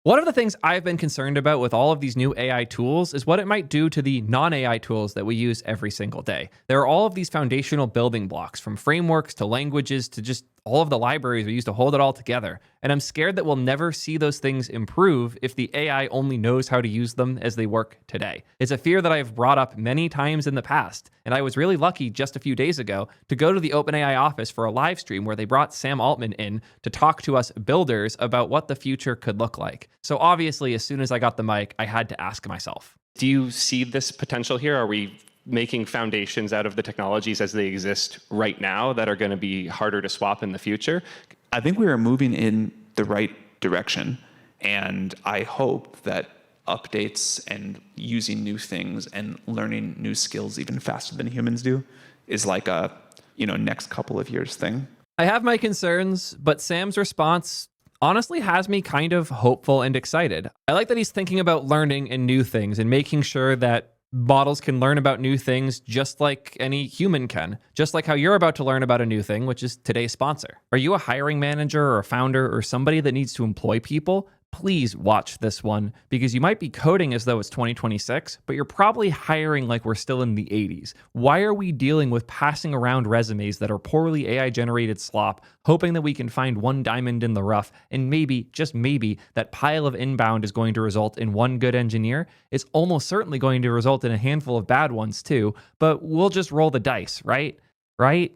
One of the things I've been concerned about with all of these new AI tools is what it might do to the non-AI tools that we use every single day. There are all of these foundational building blocks, from frameworks to languages to just all of the libraries we use to hold it all together. And I'm scared that we'll never see those things improve if the AI only knows how to use them as they work today. It's a fear that I've brought up many times in the past, and I was really lucky just a few days ago to go to the OpenAI office for a live stream where they brought Sam Altman in to talk to us builders about what the future could look like. So obviously, as soon as I got the mic, I had to ask myself, do you see this potential here? Are we making foundations out of the technologies as they exist right now that are going to be harder to swap in the future? I think we are moving in the right direction, and I hope that updates and using new things and learning new skills even faster than humans do is like a next couple of years thing. I have my concerns, but Sam's response honestly has me kind of hopeful and excited. I like that he's thinking about learning and new things and making sure that models can learn about new things just like any human can, just like how you're about to learn about a new thing, which is today's sponsor. Are you a hiring manager or a founder or somebody that needs to employ people? Please watch this one, because you might be coding as though it's 2026, but you're probably hiring like we're still in the 80s. Why are we dealing with passing around resumes that are poorly AI-generated slop, hoping that we can find one diamond in the rough, and maybe, just maybe, that pile of inbound is going to result in one good engineer? It's almost certainly going to result in a handful of bad ones too, but we'll just roll the dice, right? Right?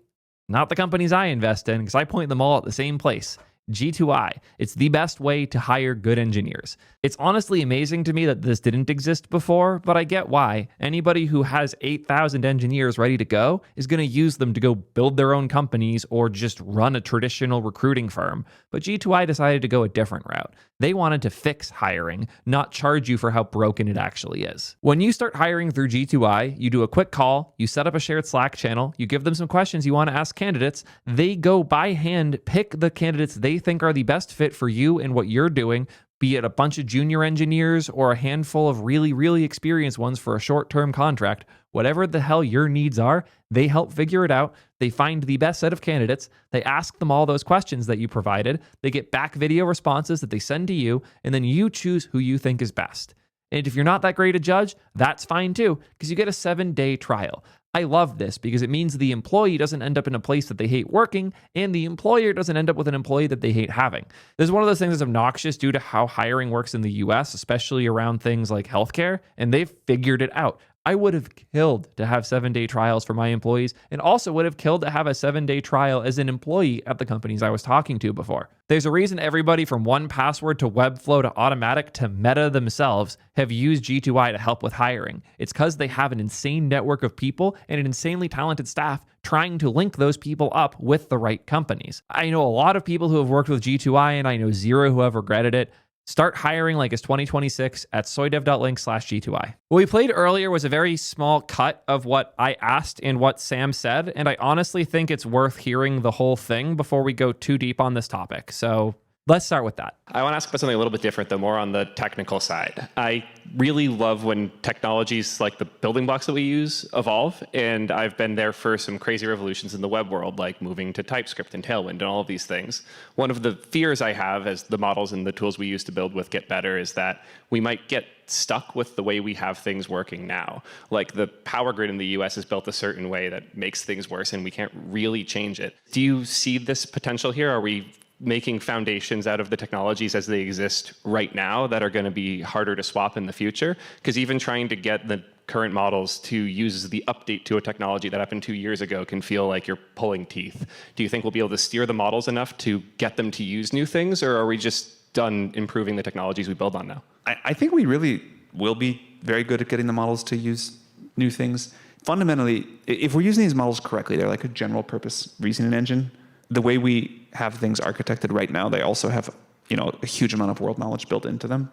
Not the companies I invest in, because I point them all at the same place. G2I. It's the best way to hire good engineers. It's honestly amazing to me that this didn't exist before, but I get why. Anybody who has 8,000 engineers ready to go is going to use them to go build their own companies or just run a traditional recruiting firm. But G2I decided to go a different route. They wanted to fix hiring, not charge you for how broken it actually is. When you start hiring through G2I, you do a quick call, you set up a shared Slack channel, you give them some questions you want to ask candidates, they go by hand pick the candidates they think are the best fit for you and what you're doing, be it a bunch of junior engineers or a handful of really, really experienced ones for a short-term contract. Whatever the hell your needs are, they help figure it out. They find the best set of candidates. They ask them all those questions that you provided. They get back video responses that they send to you, and then you choose who you think is best. And if you're not that great a judge, that's fine too, because you get a 7-day trial. I love this because it means the employee doesn't end up in a place that they hate working, and the employer doesn't end up with an employee that they hate having. This is one of those things that's obnoxious due to how hiring works in the US, especially around things like healthcare, and they've figured it out. I would have killed to have 7-day trials for my employees, and also would have killed to have a 7-day trial as an employee at the companies I was talking to before. There's a reason everybody from 1Password to Webflow to Automatic to Meta themselves have used G2I to help with hiring. It's because they have an insane network of people and an insanely talented staff trying to link those people up with the right companies. I know a lot of people who have worked with G2I, and I know zero who have regretted it. Start hiring like it's 2026 at soydev.link/G2I. What we played earlier was a very small cut of what I asked and what Sam said, and I honestly think it's worth hearing the whole thing before we go too deep on this topic. So let's start with that. I want to ask about something a little bit different, though, more on the technical side. I really love when technologies like the building blocks that we use evolve, and I've been there for some crazy revolutions in the web world, like moving to TypeScript and Tailwind and all of these things. One of the fears I have as the models and the tools we use to build with get better is that we might get stuck with the way we have things working now. Like the power grid in the US is built a certain way that makes things worse, and we can't really change it. Do you see this potential here? Are we making foundations out of the technologies as they exist right now that are going to be harder to swap in the future? Because even trying to get the current models to use the update to a technology that happened 2 years ago can feel like you're pulling teeth. Do you think we'll be able to steer the models enough to get them to use new things, or are we just done improving the technologies we build on now? I think we really will be very good at getting the models to use new things. Fundamentally, if we're using these models correctly, they're like a general purpose reasoning engine. The way we have things architected right now, they also have, a huge amount of world knowledge built into them.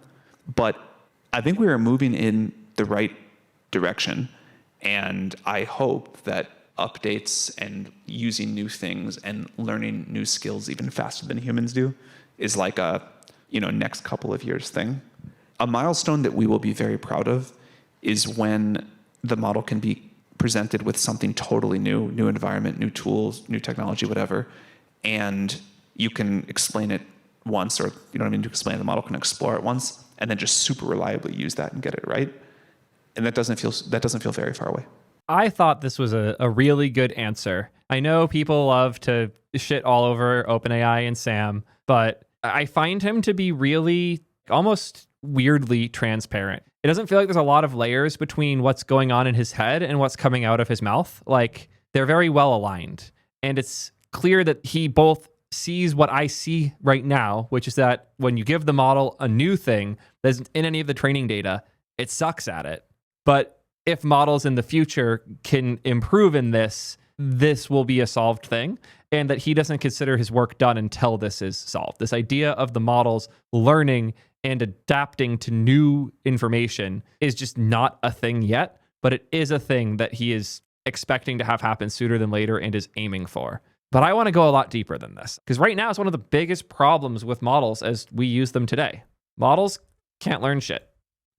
But I think we are moving in the right direction, and I hope that updates and using new things and learning new skills even faster than humans do is like a, next couple of years thing. A milestone that we will be very proud of is when the model can be presented with something totally new environment, new tools, new technology, whatever, and you can explain it once, or you don't even need to explain it. The model can explore it once and then just super reliably use that and get it right. And that doesn't feel very far away. I thought this was a really good answer. I know people love to shit all over OpenAI and Sam, but I find him to be really almost weirdly transparent. It doesn't feel like there's a lot of layers between what's going on in his head and what's coming out of his mouth. Like, they're very well aligned. And it's clear that he both sees what I see right now, which is that when you give the model a new thing that isn't in any of the training data, it sucks at it. But if models in the future can improve in this, this will be a solved thing, and that he doesn't consider his work done until this is solved. This idea of the models learning and adapting to new information is just not a thing yet, but it is a thing that he is expecting to have happen sooner than later and is aiming for. But I want to go a lot deeper than this, because right now it's one of the biggest problems with models as we use them today. Models can't learn shit.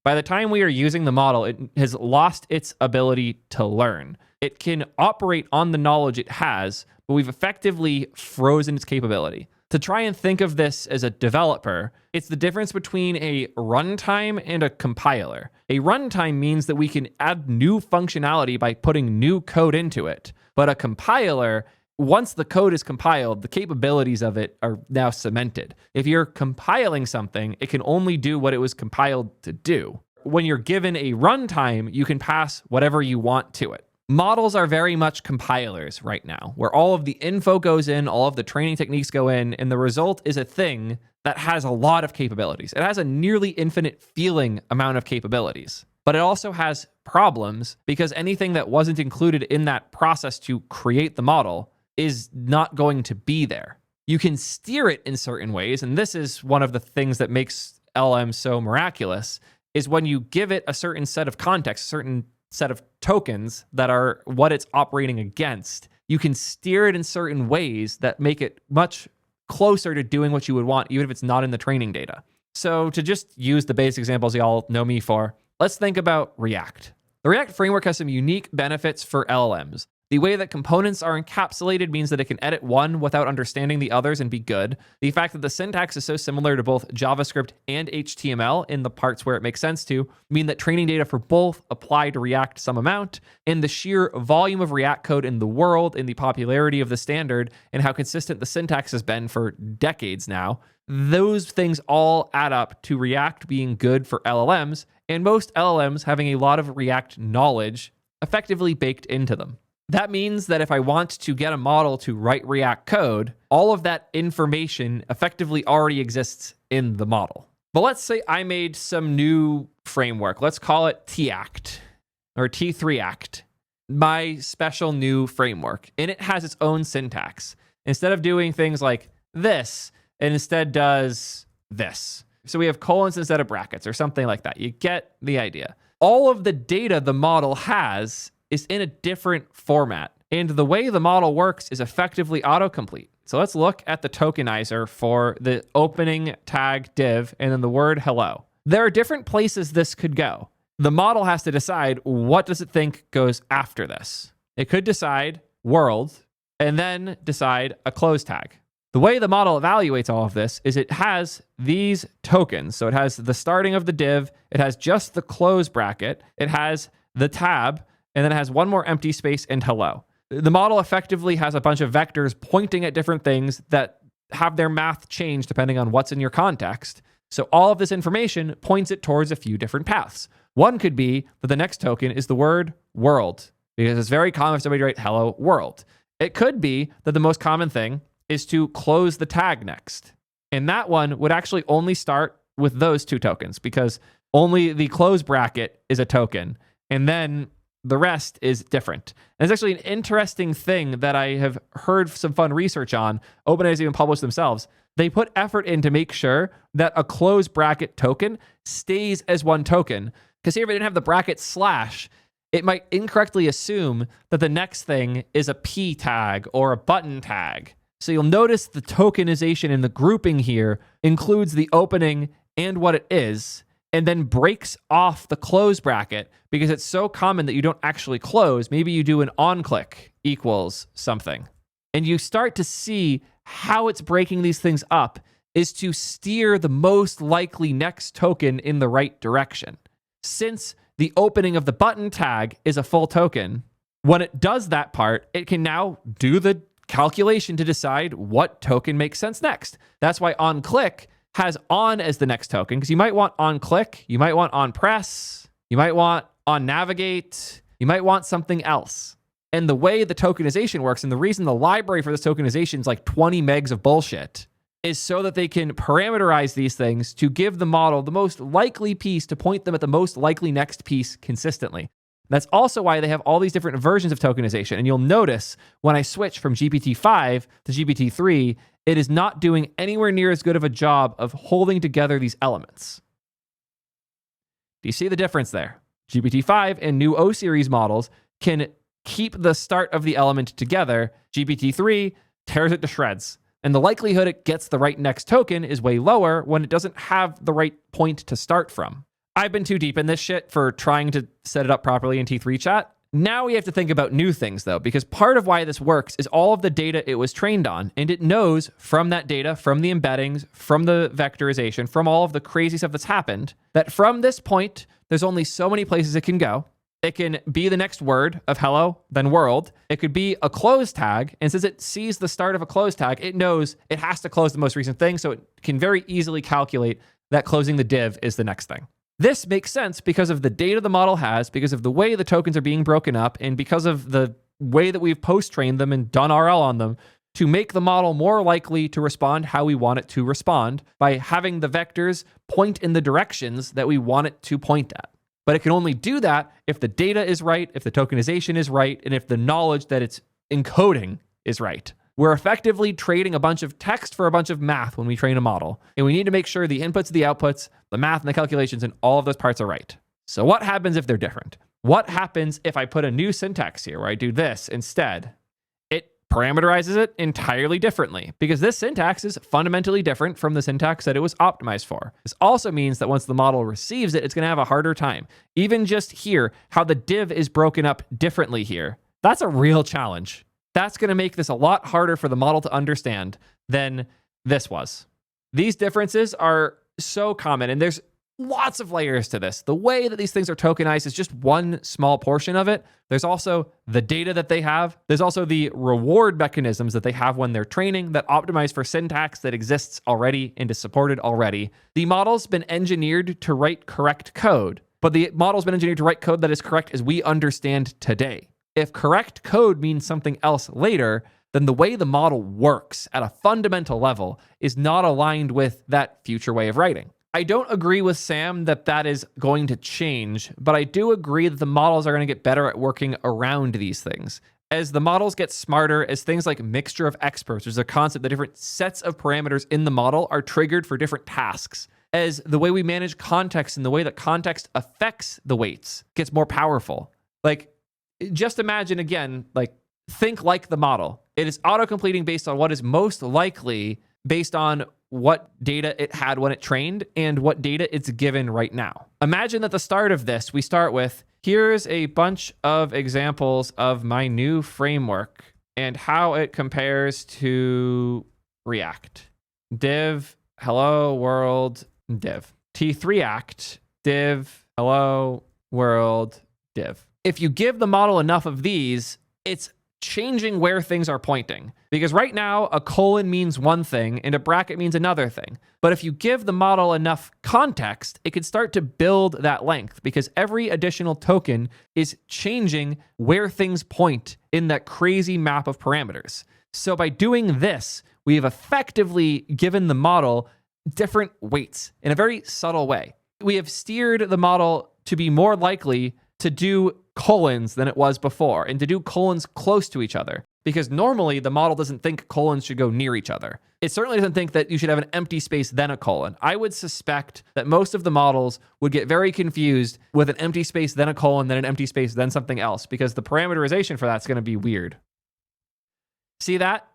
By the time we are using the model, it has lost its ability to learn. It can operate on the knowledge it has, but we've effectively frozen its capability. To try and think of this as a developer, it's the difference between a runtime and a compiler. A runtime means that we can add new functionality by putting new code into it. But a compiler, once the code is compiled, the capabilities of it are now cemented. If you're compiling something, it can only do what it was compiled to do. When you're given a runtime, you can pass whatever you want to it. Models are very much compilers right now, where all of the info goes in, all of the training techniques go in, and the result is a thing that has a lot of capabilities. It has a nearly infinite feeling amount of capabilities, but it also has problems because anything that wasn't included in that process to create the model is not going to be there. You can steer it in certain ways, and this is one of the things that makes LLM so miraculous, is when you give it a certain set of context, a certain set of tokens that are what it's operating against, you can steer it in certain ways that make it much closer to doing what you would want, even if it's not in the training data. So to just use the basic examples y'all know me for, let's think about React. The React framework has some unique benefits for LLMs. The way that components are encapsulated means that it can edit one without understanding the others and be good. The fact that the syntax is so similar to both JavaScript and HTML in the parts where it makes sense to mean that training data for both apply to React some amount. And the sheer volume of React code in the world and the popularity of the standard and how consistent the syntax has been for decades now, those things all add up to React being good for LLMs, and most LLMs having a lot of React knowledge effectively baked into them. That means that if I want to get a model to write React code, all of that information effectively already exists in the model. But let's say I made some new framework. Let's call it T-Act or T3Act, my special new framework. And it has its own syntax. Instead of doing things like this, it instead does this. So we have colons instead of brackets or something like that. You get the idea. All of the data the model has is in a different format. And the way the model works is effectively autocomplete. So let's look at the tokenizer for the opening tag div and then the word hello. There are different places this could go. The model has to decide what does it think goes after this. It could decide world and then decide a close tag. The way the model evaluates all of this is it has these tokens. So it has the starting of the div, it has just the close bracket, it has the tab, and then it has one more empty space and hello. The model effectively has a bunch of vectors pointing at different things that have their math change depending on what's in your context. So all of this information points it towards a few different paths. One could be that the next token is the word world, because it's very common for somebody to write hello world. It could be that the most common thing is to close the tag next. And that one would actually only start with those two tokens because only the close bracket is a token. And then the rest is different. And it's actually an interesting thing that I have heard some fun research on. OpenAI's even published themselves. They put effort in to make sure that a close bracket token stays as one token. Because here, if it didn't have the bracket slash, it might incorrectly assume that the next thing is a P tag or a button tag. So you'll notice the tokenization in the grouping here includes the opening and what it is, and then breaks off the close bracket because it's so common that you don't actually close. Maybe you do an on-click equals something. And you start to see how it's breaking these things up is to steer the most likely next token in the right direction. Since the opening of the button tag is a full token, when it does that part, it can now do the calculation to decide what token makes sense next. That's why onClick has on as the next token, because you might want onClick, you might want onPress, you might want onNavigate, you might want something else. And the way the tokenization works, and the reason the library for this tokenization is like 20 megs of bullshit, is so that they can parameterize these things to give the model the most likely piece to point them at the most likely next piece consistently. That's also why they have all these different versions of tokenization. And you'll notice when I switch from GPT-5 to GPT-3, it is not doing anywhere near as good of a job of holding together these elements. Do you see the difference there? GPT-5 and new O-series models can keep the start of the element together. GPT-3 tears it to shreds. And the likelihood it gets the right next token is way lower when it doesn't have the right point to start from. I've been too deep in this shit for trying to set it up properly in T3 chat. Now we have to think about new things, though, because part of why this works is all of the data it was trained on, and it knows from that data, from the embeddings, from the vectorization, from all of the crazy stuff that's happened, that from this point, there's only so many places it can go. It can be the next word of hello, then world. It could be a close tag, and since it sees the start of a close tag, it knows it has to close the most recent thing, so it can very easily calculate that closing the div is the next thing. This makes sense because of the data the model has, because of the way the tokens are being broken up, and because of the way that we've post-trained them and done RL on them to make the model more likely to respond how we want it to respond by having the vectors point in the directions that we want it to point at. But it can only do that if the data is right, if the tokenization is right, and if the knowledge that it's encoding is right. We're effectively trading a bunch of text for a bunch of math when we train a model. And we need to make sure the inputs and the outputs, the math and the calculations, and all of those parts are right. So what happens if they're different? What happens if I put a new syntax here where I do this instead? It parameterizes it entirely differently because this syntax is fundamentally different from the syntax that it was optimized for. This also means that once the model receives it, it's going to have a harder time. Even just here, how the div is broken up differently here, that's a real challenge. That's going to make this a lot harder for the model to understand than this was. These differences are so common, and there's lots of layers to this. The way that these things are tokenized is just one small portion of it. There's also the data that they have. There's also the reward mechanisms that they have when they're training that optimize for syntax that exists already and is supported already. The model's been engineered to write correct code, but the model's been engineered to write code that is correct as we understand today. If correct code means something else later, then the way the model works at a fundamental level is not aligned with that future way of writing. I don't agree with Sam that that is going to change, but I do agree that the models are going to get better at working around these things. As the models get smarter, as things like mixture of experts, there's a concept that different sets of parameters in the model are triggered for different tasks. As the way we manage context and the way that context affects the weights gets more powerful. Like, just imagine again, like, think like the model. It is auto-completing based on what is most likely based on what data it had when it trained and what data it's given right now. Imagine at the start of this, we start with, here's a bunch of examples of my new framework and how it compares to React. Div, hello, world, div. T3 act, div, hello, world, div. If you give the model enough of these, it's changing where things are pointing. Because right now, a colon means one thing and a bracket means another thing. But if you give the model enough context, it could start to build that length because every additional token is changing where things point in that crazy map of parameters. So by doing this, we have effectively given the model different weights in a very subtle way. We have steered the model to be more likely to do colons than it was before, and to do colons close to each other. Because normally the model doesn't think colons should go near each other. It certainly doesn't think that you should have an empty space then a colon. I would suspect that most of the models would get very confused with an empty space then a colon, then an empty space, then something else, because the parameterization for that's going to be weird. See that?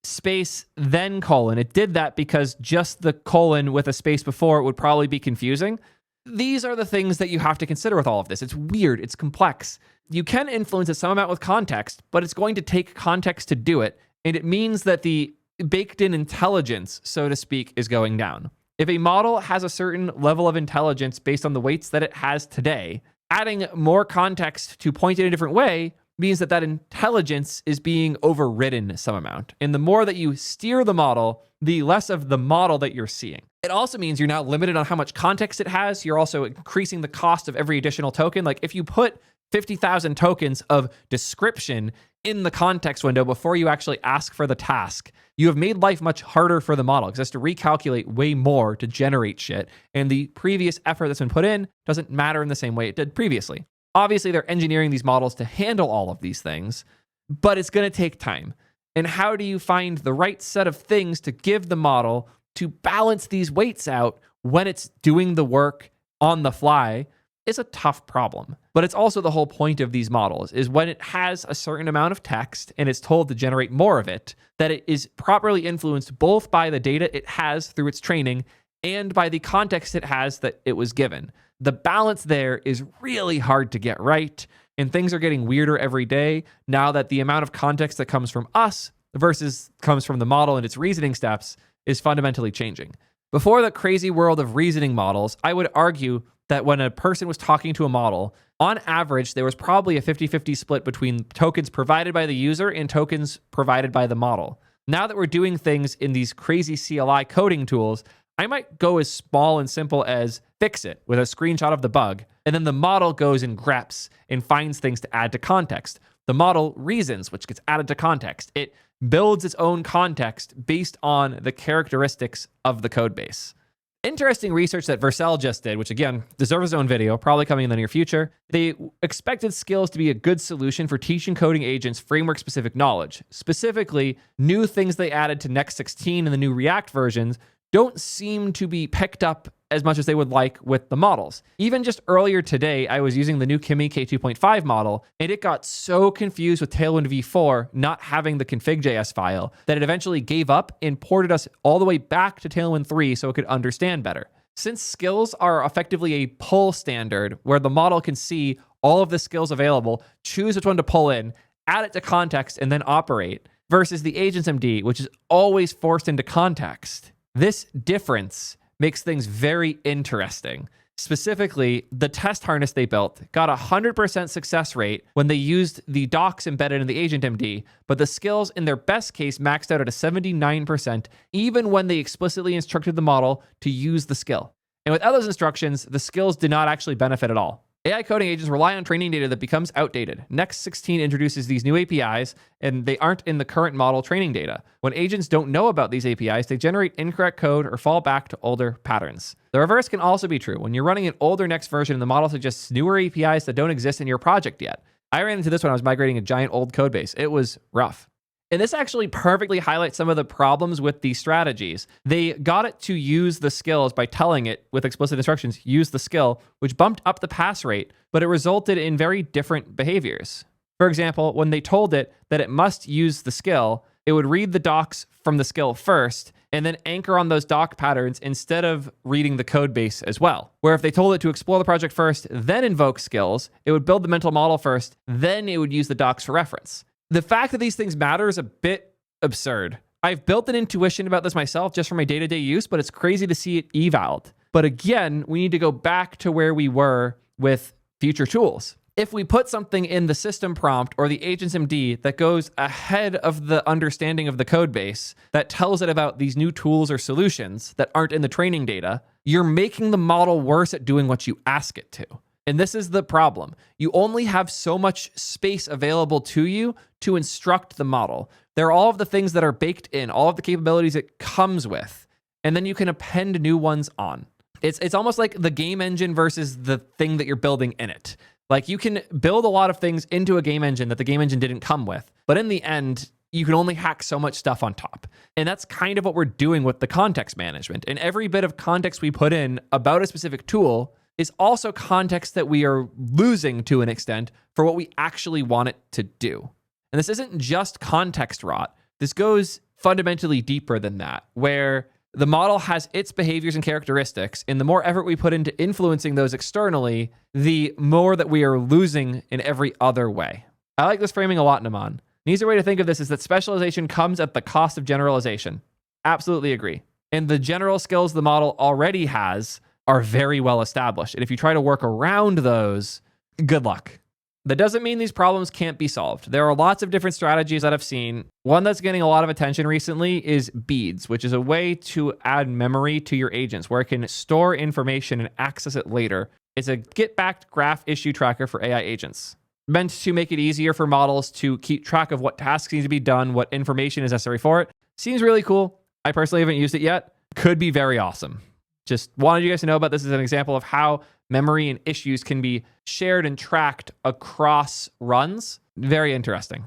Space, then colon. It did that because just the colon with a space before it would probably be confusing. These are the things that you have to consider with all of this. It's weird. It's complex. You can influence it some amount with context, but it's going to take context to do it. And it means that the baked in intelligence, so to speak, is going down. If a model has a certain level of intelligence based on the weights that it has today, adding more context to point it in a different way means that that intelligence is being overridden some amount. And the more that you steer the model, the less of the model that you're seeing. It also means you're now limited on how much context it has. You're also increasing the cost of every additional token. Like if you put 50,000 tokens of description in the context window before you actually ask for the task, you have made life much harder for the model because it has to recalculate way more to generate shit. And the previous effort that's been put in doesn't matter in the same way it did previously. Obviously, they're engineering these models to handle all of these things, but it's going to take time. And how do you find the right set of things to give the model to balance these weights out when it's doing the work on the fly is a tough problem. But it's also the whole point of these models is when it has a certain amount of text and it's told to generate more of it, that it is properly influenced both by the data it has through its training and by the context it has that it was given. The balance there is really hard to get right, and things are getting weirder every day now that the amount of context that comes from us versus comes from the model and its reasoning steps is fundamentally changing. Before the crazy world of reasoning models, I would argue that when a person was talking to a model, on average, there was probably a 50-50 split between tokens provided by the user and tokens provided by the model. Now that we're doing things in these crazy CLI coding tools, I might go as small and simple as fix it with a screenshot of the bug, and then the model goes and greps and finds things to add to context. The model reasons, which gets added to context. It builds its own context based on the characteristics of the code base. Interesting research that Vercel just did, which again deserves its own video, probably coming in the near future. They expected skills to be a good solution for teaching coding agents framework-specific knowledge. Specifically, new things they added to Next 16 and the new React versions don't seem to be picked up as much as they would like with the models. Even just earlier today, I was using the new Kimi K2.5 model, and it got so confused with Tailwind v4 not having the config.js file that it eventually gave up and ported us all the way back to Tailwind 3 so it could understand better. Since skills are effectively a pull standard where the model can see all of the skills available, choose which one to pull in, add it to context, and then operate, versus the agents MD, which is always forced into context. This difference makes things very interesting. Specifically, the test harness they built got a 100% success rate when they used the docs embedded in the agent MD, but the skills in their best case maxed out at a 79%, even when they explicitly instructed the model to use the skill. And without those instructions, the skills did not actually benefit at all. AI coding agents rely on training data that becomes outdated. Next 16 introduces these new APIs, and they aren't in the current model training data. When agents don't know about these APIs, they generate incorrect code or fall back to older patterns. The reverse can also be true. When you're running an older next version and the model suggests newer APIs that don't exist in your project yet. I ran into this when I was migrating a giant old code base. It was rough. And this actually perfectly highlights some of the problems with these strategies. They got it to use the skills by telling it with explicit instructions, use the skill, which bumped up the pass rate, but it resulted in very different behaviors. For example, when they told it that it must use the skill, it would read the docs from the skill first and then anchor on those doc patterns instead of reading the code base as well. Where if they told it to explore the project first, then invoke skills, it would build the mental model first, then it would use the docs for reference. The fact that these things matter is a bit absurd. I've built an intuition about this myself just for my day-to-day use, but it's crazy to see it evaled. But again, we need to go back to where we were with future tools. If we put something in the system prompt or the agents MD that goes ahead of the understanding of the code base that tells it about these new tools or solutions that aren't in the training data, you're making the model worse at doing what you ask it to. And this is the problem. You only have so much space available to you to instruct the model. There are all of the things that are baked in, all of the capabilities it comes with, and then you can append new ones on. It's almost like the game engine versus the thing that you're building in it. Like you can build a lot of things into a game engine that the game engine didn't come with, but in the end, you can only hack so much stuff on top. And that's kind of what we're doing with the context management. And every bit of context we put in about a specific tool is also context that we are losing to an extent for what we actually want it to do. And this isn't just context rot. This goes fundamentally deeper than that, where the model has its behaviors and characteristics, and the more effort we put into influencing those externally, the more that we are losing in every other way. I like this framing a lot, Naman. An easier way to think of this is that specialization comes at the cost of generalization. Absolutely agree. And the general skills the model already has are very well established. And if you try to work around those, good luck. That doesn't mean these problems can't be solved. There are lots of different strategies that I've seen. One that's getting a lot of attention recently is beads, which is a way to add memory to your agents where it can store information and access it later. It's a Git-backed graph issue tracker for AI agents, meant to make it easier for models to keep track of what tasks need to be done, what information is necessary for it. Seems really cool. I personally haven't used it yet. Could be very awesome. Just wanted you guys to know about this as an example of how memory and issues can be shared and tracked across runs. Very interesting.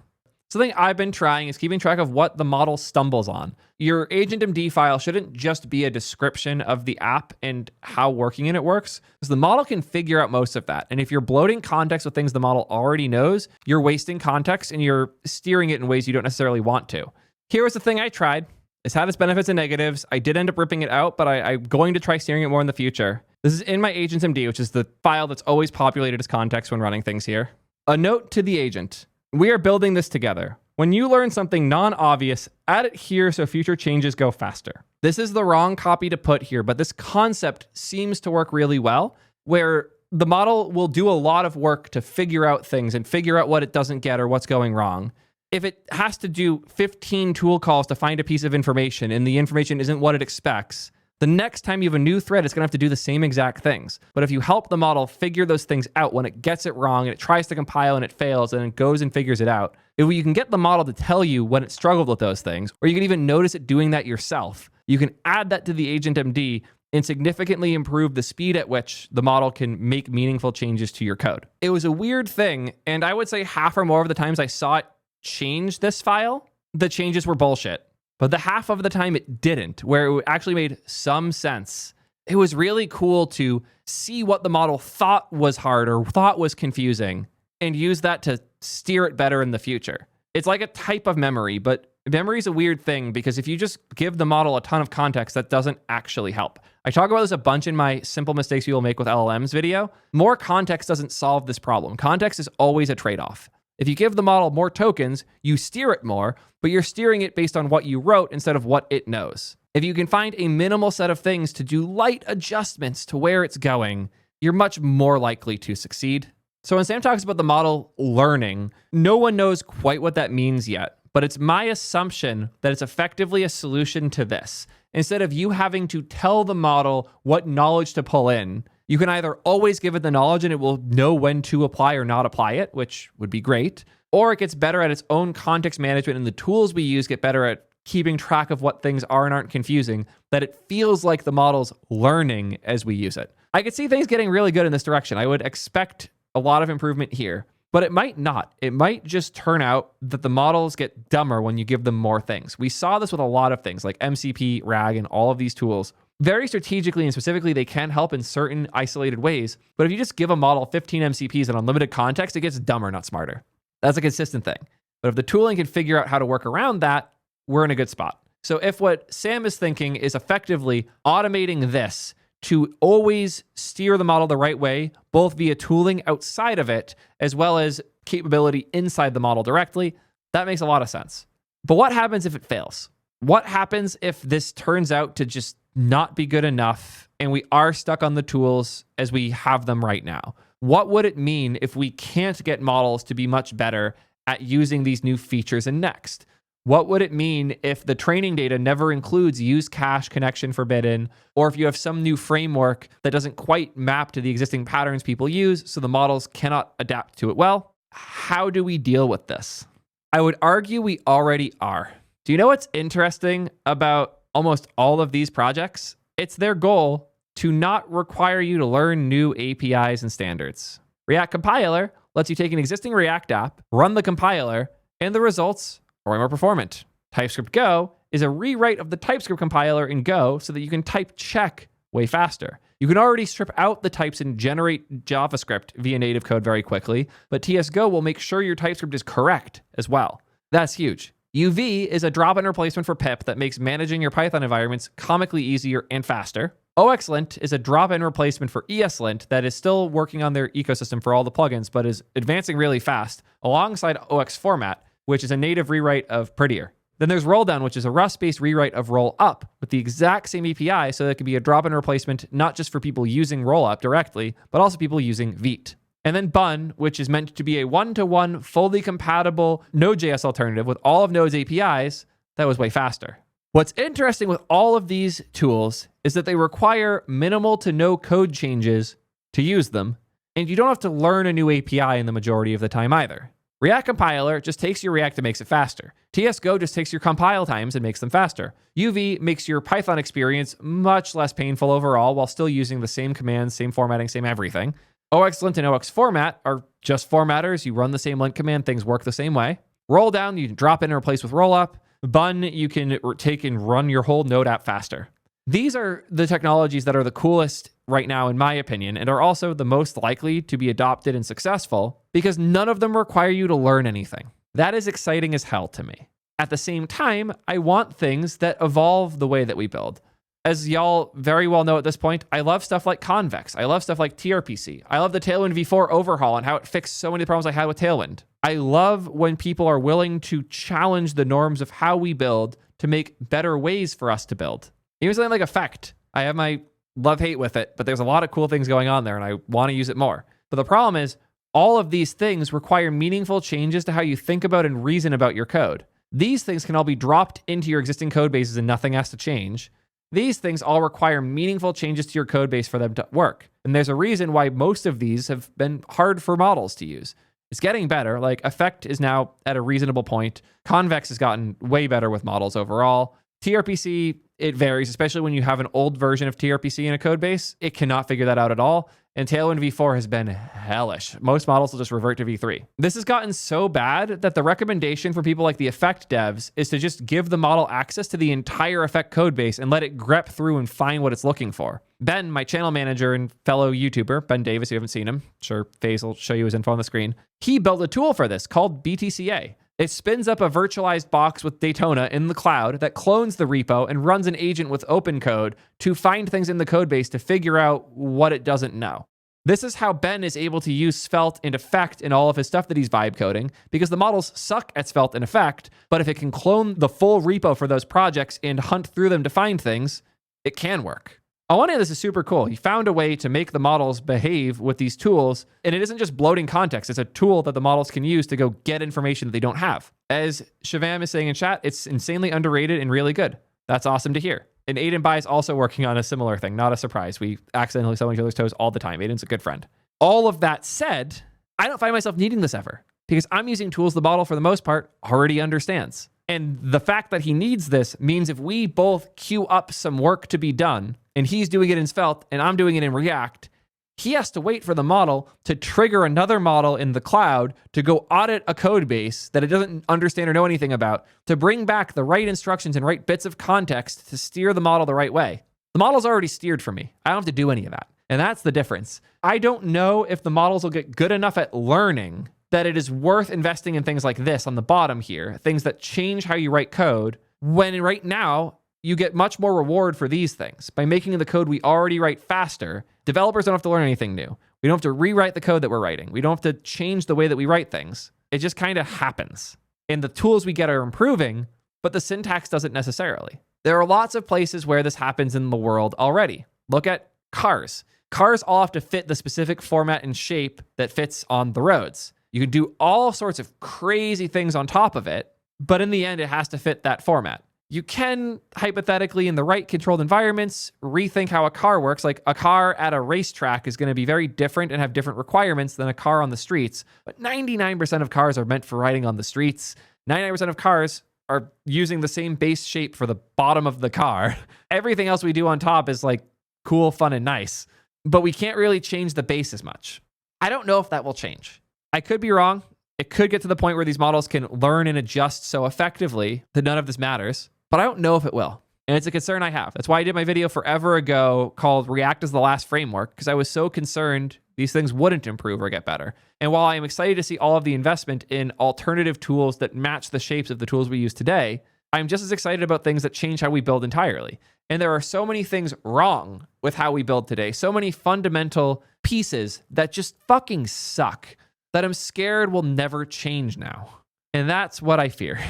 Something I've been trying is keeping track of what the model stumbles on. Your agentmd file shouldn't just be a description of the app and how working in it works, because the model can figure out most of that. And if you're bloating context with things the model already knows, you're wasting context and you're steering it in ways you don't necessarily want to. Here was the thing I tried. It's had its benefits and negatives. I did end up ripping it out, but I'm going to try steering it more in the future. This is in my agentmd, which is the file that's always populated as context when running things here. A note to the agent. We are building this together. When you learn something non-obvious, add it here so future changes go faster. This is the wrong copy to put here, but this concept seems to work really well, where the model will do a lot of work to figure out things and figure out what it doesn't get or what's going wrong. If it has to do 15 tool calls to find a piece of information and the information isn't what it expects, the next time you have a new thread, it's going to have to do the same exact things. But if you help the model figure those things out when it gets it wrong and it tries to compile and it fails and it goes and figures it out, if you can get the model to tell you when it struggled with those things, or you can even notice it doing that yourself, you can add that to the agentmd and significantly improve the speed at which the model can make meaningful changes to your code. It was a weird thing, and I would say half or more of the times I saw it change this file, the changes were bullshit. But the half of the time it didn't, where it actually made some sense. It was really cool to see what the model thought was hard or thought was confusing and use that to steer it better in the future. It's like a type of memory, but memory is a weird thing because if you just give the model a ton of context, that doesn't actually help. I talk about this a bunch in my simple mistakes you will make with LLMs video. More context doesn't solve this problem. Context is always a trade-off. If you give the model more tokens, you steer it more, but you're steering it based on what you wrote instead of what it knows. If you can find a minimal set of things to do light adjustments to where it's going, you're much more likely to succeed. So when Sam talks about the model learning, no one knows quite what that means yet, but it's my assumption that it's effectively a solution to this. Instead of you having to tell the model what knowledge to pull in, you can either always give it the knowledge and it will know when to apply or not apply it, which would be great, or it gets better at its own context management and the tools we use get better at keeping track of what things are and aren't confusing, that it feels like the model's learning as we use it. I could see things getting really good in this direction. I would expect a lot of improvement here, but it might not. It might just turn out that the models get dumber when you give them more things. We saw this with a lot of things like MCP, RAG, and all of these tools. Very strategically and specifically, they can help in certain isolated ways, but if you just give a model 15 MCPs and unlimited context, it gets dumber, not smarter. That's a consistent thing. But if the tooling can figure out how to work around that, we're in a good spot. So if what Sam is thinking is effectively automating this to always steer the model the right way, both via tooling outside of it, as well as capability inside the model directly, that makes a lot of sense. But what happens if it fails? What happens if this turns out to just not be good enough and we are stuck on the tools as we have them right now? What would it mean if we can't get models to be much better at using these new features and next? What would it mean if the training data never includes use cache connection forbidden, or if you have some new framework that doesn't quite map to the existing patterns people use, so the models cannot adapt to it well? How do we deal with this? I would argue we already are. Do you know what's interesting about almost all of these projects? It's their goal to not require you to learn new APIs and standards. React Compiler lets you take an existing React app, run the compiler, and the results are way more performant. TypeScript Go is a rewrite of the TypeScript compiler in Go so that you can type check way faster. You can already strip out the types and generate JavaScript via native code very quickly, but TS Go will make sure your TypeScript is correct as well. That's huge. UV is a drop-in replacement for pip that makes managing your Python environments comically easier and faster. OXLint is a drop-in replacement for ESLint that is still working on their ecosystem for all the plugins, but is advancing really fast alongside OX Format, which is a native rewrite of prettier. Then there's roll down, which is a Rust-based rewrite of roll up with the exact same API, so that it could be a drop-in replacement, not just for people using roll up directly, but also people using Vite. And then Bun, which is meant to be a one-to-one, fully compatible Node.js alternative with all of Node's APIs that was way faster. What's interesting with all of these tools is that they require minimal to no code changes to use them, and you don't have to learn a new API in the majority of the time either. React Compiler just takes your React and makes it faster. TS Go just takes your compile times and makes them faster. UV makes your Python experience much less painful overall while still using the same commands, same formatting, same everything. OXLint and OXFormat are just formatters. You run the same lint command, things work the same way. Roll down, you can drop in and replace with rollup. Bun, you can take and run your whole Node app faster. These are the technologies that are the coolest right now, in my opinion, and are also the most likely to be adopted and successful because none of them require you to learn anything. That is exciting as hell to me. At the same time, I want things that evolve the way that we build. As y'all very well know at this point, I love stuff like Convex. I love stuff like TRPC. I love the Tailwind v4 overhaul and how it fixed so many problems I had with Tailwind. I love when people are willing to challenge the norms of how we build to make better ways for us to build. Even something like Effect. I have my love-hate with it, but there's a lot of cool things going on there and I want to use it more. But the problem is, all of these things require meaningful changes to how you think about and reason about your code. These things can all be dropped into your existing code bases and nothing has to change. These things all require meaningful changes to your code base for them to work. And there's a reason why most of these have been hard for models to use. It's getting better. Like Effect is now at a reasonable point. Convex has gotten way better with models overall. TRPC, it varies, especially when you have an old version of TRPC in a code base. It cannot figure that out at all. And Tailwind v4 has been hellish. Most models will just revert to v3. This has gotten so bad that the recommendation for people like the Effect devs is to just give the model access to the entire Effect code base and let it grep through and find what it's looking for. Ben, my channel manager and fellow YouTuber, Ben Davis, if you haven't seen him, sure, FaZe will show you his info on the screen. He built a tool for this called BTCA. It spins up a virtualized box with Daytona in the cloud that clones the repo and runs an agent with open code to find things in the code base to figure out what it doesn't know. This is how Ben is able to use Svelte and Effect in all of his stuff that he's vibe coding, because the models suck at Svelte and Effect, but if it can clone the full repo for those projects and hunt through them to find things, it can work. On one hand, this is super cool. He found a way to make the models behave with these tools, and it isn't just bloating context. It's a tool that the models can use to go get information that they don't have. As Shivam is saying in chat, it's insanely underrated and really good. That's awesome to hear. And Aiden Bai is also working on a similar thing. Not a surprise. We accidentally step on each other's toes all the time. Aiden's a good friend. All of that said, I don't find myself needing this ever because I'm using tools the model, for the most part, already understands. And the fact that he needs this means if we both queue up some work to be done, and he's doing it in Svelte and I'm doing it in React, he has to wait for the model to trigger another model in the cloud to go audit a code base that it doesn't understand or know anything about, to bring back the right instructions and right bits of context to steer the model the right way. The model's already steered for me. I don't have to do any of that. And that's the difference. I don't know if the models will get good enough at learning that it is worth investing in things like this on the bottom here, things that change how you write code, when right now you get much more reward for these things. By making the code we already write faster, developers don't have to learn anything new. We don't have to rewrite the code that we're writing. We don't have to change the way that we write things. It just kind of happens. And the tools we get are improving, but the syntax doesn't necessarily. There are lots of places where this happens in the world already. Look at cars. Cars all have to fit the specific format and shape that fits on the roads. You can do all sorts of crazy things on top of it, but in the end, it has to fit that format. You can, hypothetically, in the right controlled environments, rethink how a car works. Like a car at a racetrack is going to be very different and have different requirements than a car on the streets. But 99% of cars are meant for riding on the streets. 99% of cars are using the same base shape for the bottom of the car. Everything else we do on top is like cool, fun, and nice. But we can't really change the base as much. I don't know if that will change. I could be wrong. It could get to the point where these models can learn and adjust so effectively that none of this matters. But I don't know if it will. And it's a concern I have. That's why I did my video forever ago called React is the Last Framework, because I was so concerned these things wouldn't improve or get better. And while I am excited to see all of the investment in alternative tools that match the shapes of the tools we use today, I'm just as excited about things that change how we build entirely. And there are so many things wrong with how we build today, so many fundamental pieces that just fucking suck, that I'm scared will never change now. And that's what I fear.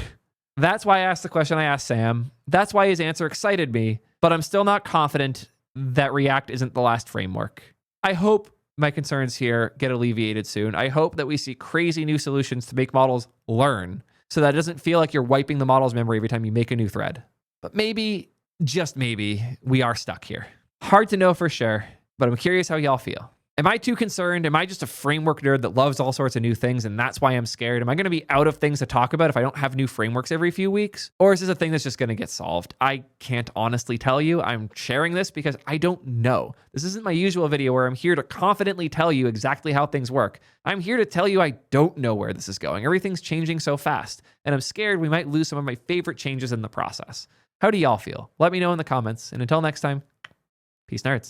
That's why I asked the question I asked Sam. That's why his answer excited me, but I'm still not confident that React isn't the last framework. I hope my concerns here get alleviated soon. I hope that we see crazy new solutions to make models learn so that it doesn't feel like you're wiping the model's memory every time you make a new thread. But maybe, just maybe, we are stuck here. Hard to know for sure, but I'm curious how y'all feel. Am I too concerned? Am I just a framework nerd that loves all sorts of new things and that's why I'm scared? Am I going to be out of things to talk about if I don't have new frameworks every few weeks? Or is this a thing that's just going to get solved? I can't honestly tell you. I'm sharing this because I don't know. This isn't my usual video where I'm here to confidently tell you exactly how things work. I'm here to tell you I don't know where this is going. Everything's changing so fast, and I'm scared we might lose some of my favorite changes in the process. How do y'all feel? Let me know in the comments, and until next time, peace nerds.